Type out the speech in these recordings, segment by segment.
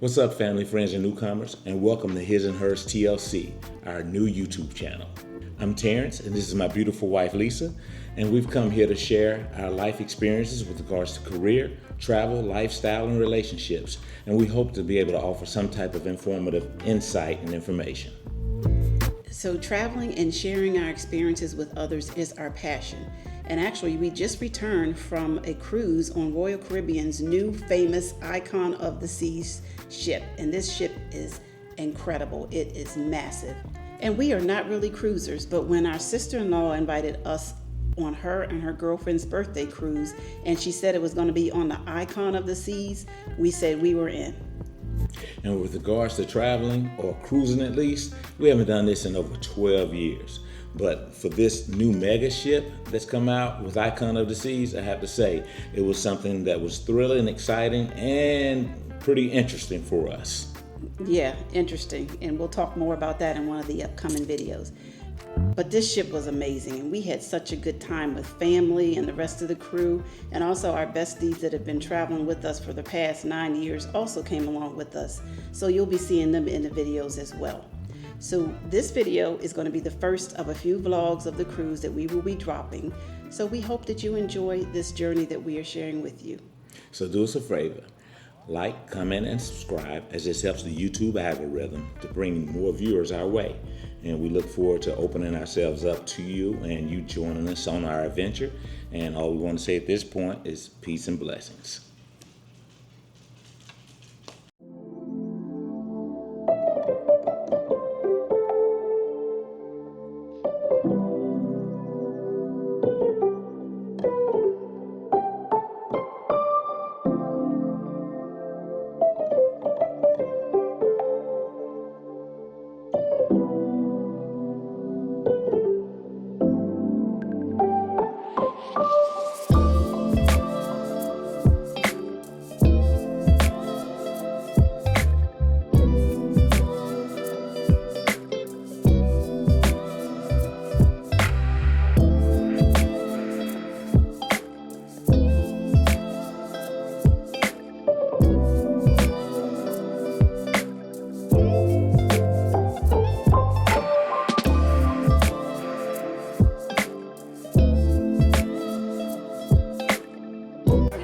What's up, family, friends, and newcomers, and welcome to His and Hers TLC, our new YouTube channel. I'm Terrence, and this is my beautiful wife, Lisa, and we've come here to share our life experiences with regards to career, travel, lifestyle, and relationships, and we hope to be able to offer some type of informative insight and information. So traveling and sharing our experiences with others is our passion. And actually, we just returned from a cruise on Royal Caribbean's new famous Icon of the Seas ship. And this ship is incredible. It is massive. And we are not really cruisers, but when our sister-in-law invited us on her and her girlfriend's birthday cruise, and she said it was going to be on the Icon of the Seas, we said we were in. And with regards to traveling, or cruising at least, we haven't done this in over 12 years. But for this new mega ship that's come out with Icon of the Seas, I have to say, it was something that was thrilling, exciting, and pretty interesting for us. Yeah, interesting. And we'll talk more about that in one of the upcoming videos. But this ship was amazing, and we had such a good time with family and the rest of the crew, and also our besties that have been traveling with us for the past 9 years also came along with us. So you'll be seeing them in the videos as well. So this video is going to be the first of a few vlogs of the cruise that we will be dropping. So we hope that you enjoy this journey that we are sharing with you. So do us a favor. Like, comment, and subscribe, as this helps the YouTube algorithm to bring more viewers our way. And we look forward to opening ourselves up to you and you joining us on our adventure. And all we want to say at this point is peace and blessings.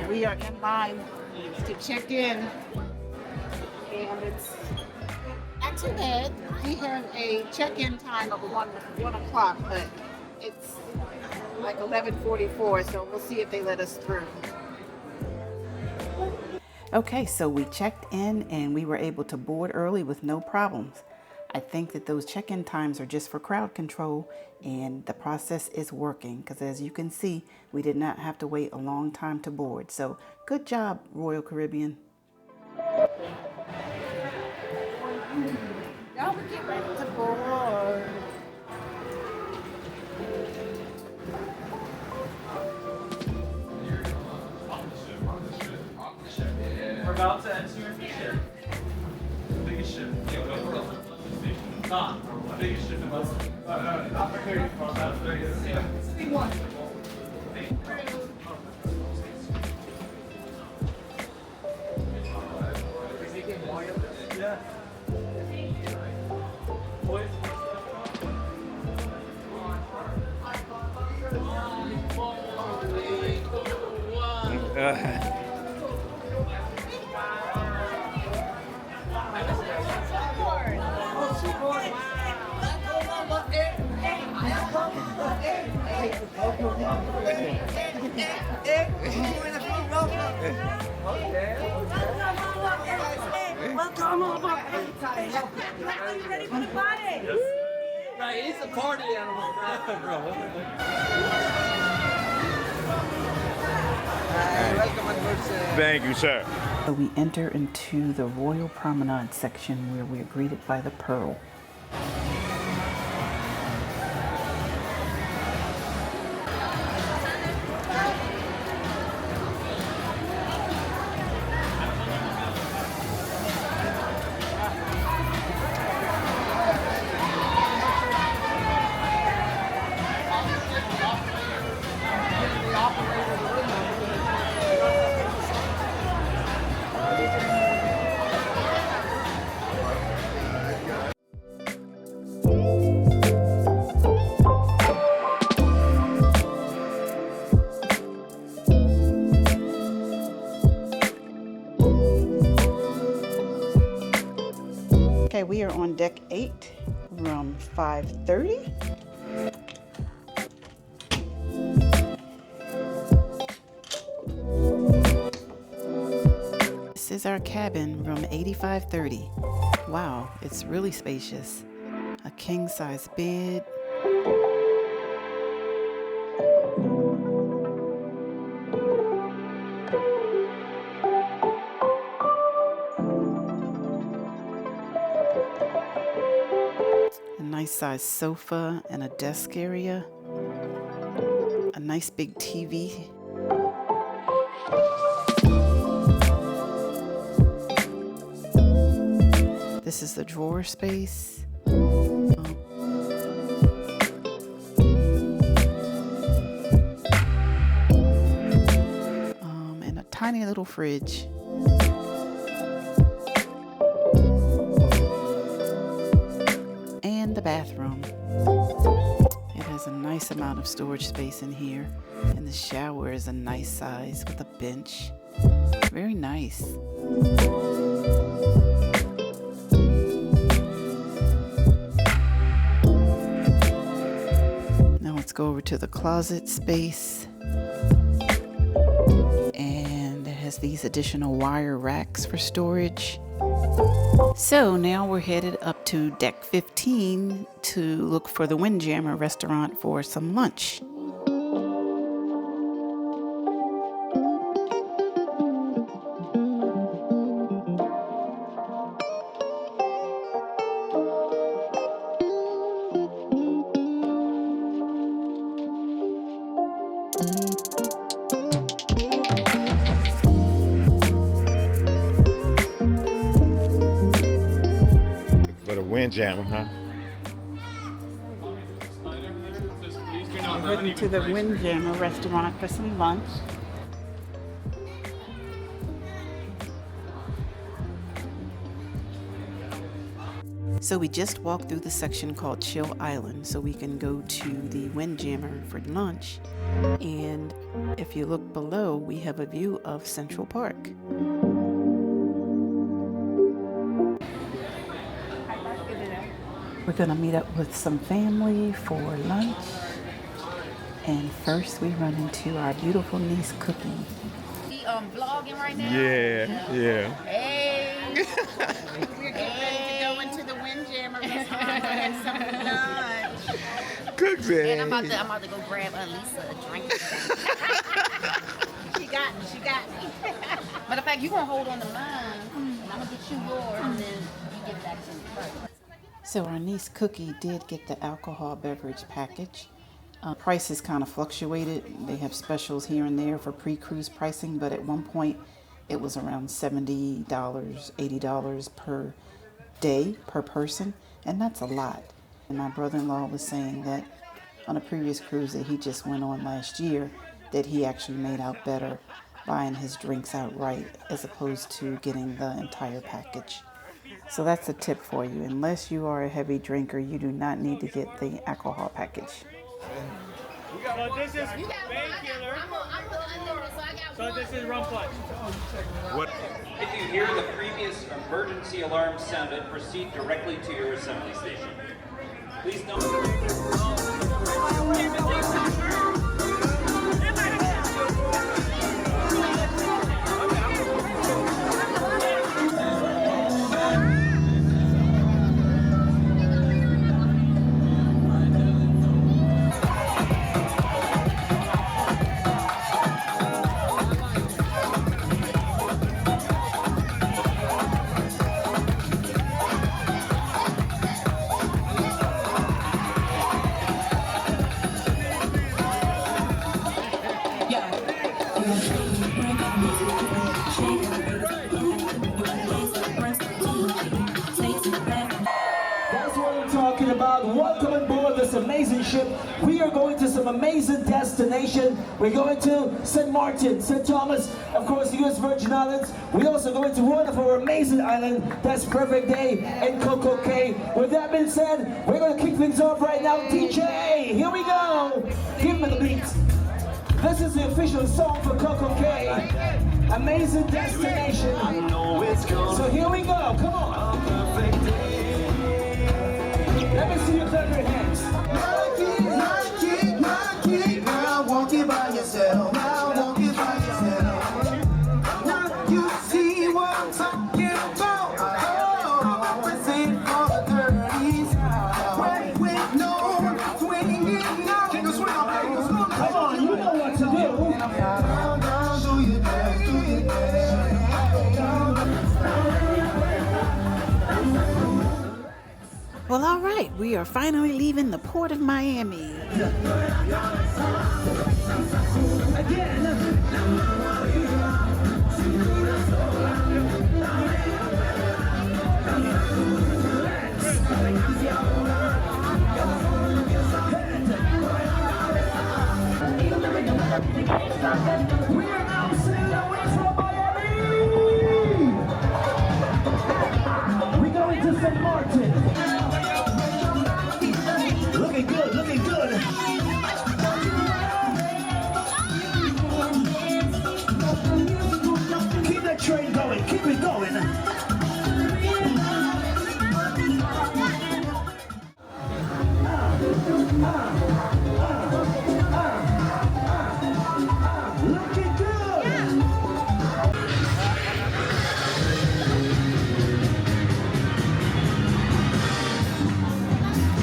We are in line to check in, and it's not too bad. We have a check-in time of 1 o'clock, but it's like 11:44, so we'll see if they let us through. Okay, so we checked in and we were able to board early with no problems. I think that those check-in times are just for crowd control, and the process is working because, as you can see, we did not have to wait a long time to board. So good job, Royal Caribbean. Y'all would get ready to board. We're about to enter the ship. The biggest ship. Not the biggest ship in the world. Not the biggest one. That's the biggest. Yeah. It's a big one. Yeah. Boys. Ready for the party? Right, he's a party animal. Thank you, sir. So we enter into the Royal Promenade section where we are greeted by the Pearl. Okay, we are on deck 8, room 530. This is our cabin, room 8530. Wow, it's really spacious. A king-size bed. A nice size sofa and a desk area. A nice big TV. This is the drawer space. And a tiny little fridge. And the bathroom. It has a nice amount of storage space in here. And the shower is a nice size with a bench. Very nice. Let's go over to the closet space, and it has these additional wire racks for storage. So now we're headed up to deck 15 to look for the Windjammer restaurant for some lunch. For the Windjammer, huh? We're heading to the Windjammer restaurant for some lunch. So we just walked through the section called Chill Island so we can go to the Windjammer for lunch. And if you look below, we have a view of Central Park. We're gonna meet up with some family for lunch. And first we run into our beautiful niece, Cookie. Vlogging right now? Yeah. Hey! We're getting ready to go into the Windjammer restaurant to have some lunch. Cookie. And I'm about to go grab Lisa a drink. She got me. Matter of fact, you gonna hold on to mine, and I'm gonna get you yours, and then you get back to me first. So our niece Cookie did get the alcohol beverage package. Prices kind of fluctuated. They have specials here and there for pre-cruise pricing, but at one point it was around $70, $80 per day per person, and that's a lot. And my brother-in-law was saying that on a previous cruise that he just went on last year, that he actually made out better buying his drinks outright as opposed to getting the entire package. So that's a tip for you. Unless you are a heavy drinker, you do not need to get the alcohol package. So this is painkiller. So this is rum punch. What? If you hear the previous emergency alarm sounded, proceed directly to your assembly station. Please note. That's what I'm talking about. Welcome aboard this amazing ship. We are going to some amazing destination. We're going to St. Martin, St. Thomas, of course, U.S. Virgin Islands. We're also going to one of our amazing island, that's Perfect Day in Coco Cay. With that being said, we're going to kick things off right now. DJ, here we go. Give me the beat. This is the official song for Coco Cay. Amazing destination. So here we go. Come on. We are finally leaving the port of Miami. We are now sailing away from Miami. We're going to St. Martin. Looking good, looking good. Keep that train going, keep it going. Looking good.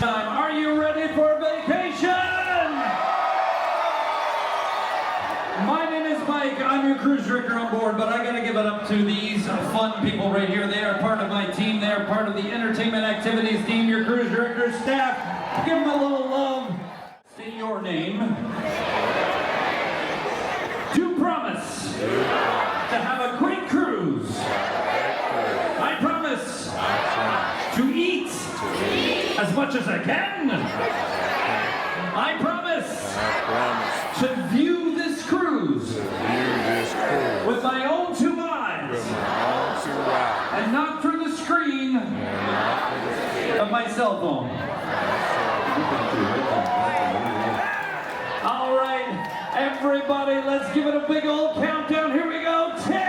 Are you ready for vacation? My name is Mike. I'm your cruise director on board, but I gotta give it up to these fun people right here. They are part of my team. They are part of the entertainment activities team. Your cruise director staff, give them a little love. State your name. Do promise to have a great cruise. I promise to eat as much as I can. I promise to view this cruise with my own two eyes and not through the screen of my cell phone. All right, everybody, let's give it a big old countdown. Here we go. 10.